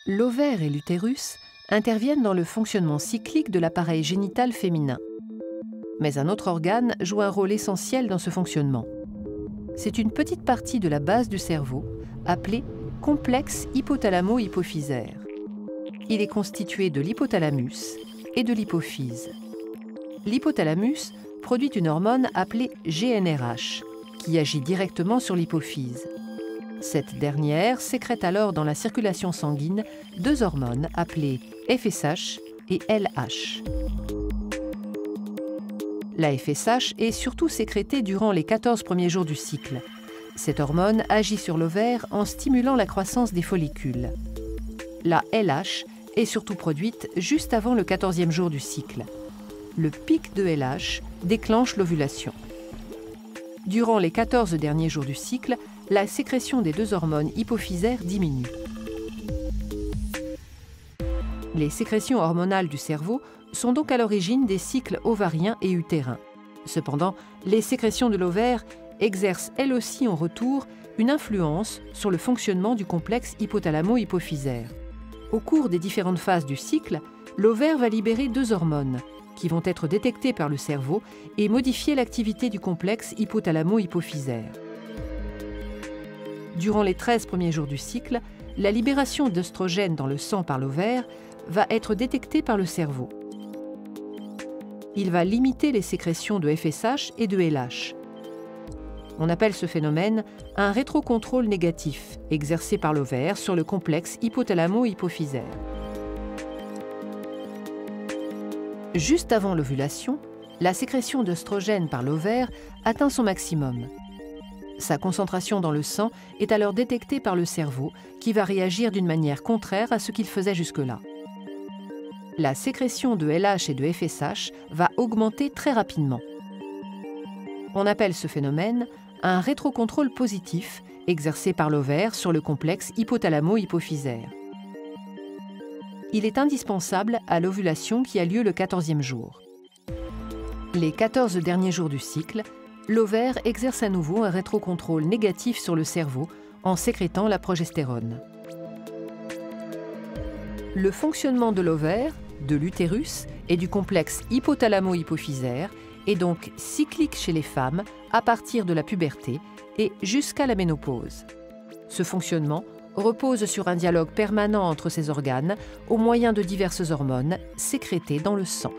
L'ovaire et l'utérus interviennent dans le fonctionnement cyclique de l'appareil génital féminin. Mais un autre organe joue un rôle essentiel dans ce fonctionnement. C'est une petite partie de la base du cerveau, appelée complexe hypothalamo-hypophysaire. Il est constitué de l'hypothalamus et de l'hypophyse. L'hypothalamus produit une hormone appelée GnRH, qui agit directement sur l'hypophyse. Cette dernière sécrète alors dans la circulation sanguine deux hormones appelées FSH et LH. La FSH est surtout sécrétée durant les 14 premiers jours du cycle. Cette hormone agit sur l'ovaire en stimulant la croissance des follicules. La LH est surtout produite juste avant le 14e jour du cycle. Le pic de LH déclenche l'ovulation. Durant les 14 derniers jours du cycle, la sécrétion des deux hormones hypophysaires diminue. Les sécrétions hormonales du cerveau sont donc à l'origine des cycles ovariens et utérins. Cependant, les sécrétions de l'ovaire exercent elles aussi en retour une influence sur le fonctionnement du complexe hypothalamo-hypophysaire. Au cours des différentes phases du cycle, l'ovaire va libérer deux hormones qui vont être détectées par le cerveau et modifier l'activité du complexe hypothalamo-hypophysaire. Durant les 13 premiers jours du cycle, la libération d'œstrogènes dans le sang par l'ovaire va être détectée par le cerveau. Il va limiter les sécrétions de FSH et de LH. On appelle ce phénomène un rétrocontrôle négatif exercé par l'ovaire sur le complexe hypothalamo-hypophysaire. Juste avant l'ovulation, la sécrétion d'œstrogènes par l'ovaire atteint son maximum. Sa concentration dans le sang est alors détectée par le cerveau qui va réagir d'une manière contraire à ce qu'il faisait jusque-là. La sécrétion de LH et de FSH va augmenter très rapidement. On appelle ce phénomène un rétrocontrôle positif exercé par l'ovaire sur le complexe hypothalamo-hypophysaire. Il est indispensable à l'ovulation qui a lieu le 14e jour. Les 14 derniers jours du cycle, l'ovaire exerce à nouveau un rétrocontrôle négatif sur le cerveau en sécrétant la progestérone. Le fonctionnement de l'ovaire, de l'utérus et du complexe hypothalamo-hypophysaire est donc cyclique chez les femmes à partir de la puberté et jusqu'à la ménopause. Ce fonctionnement repose sur un dialogue permanent entre ces organes au moyen de diverses hormones sécrétées dans le sang.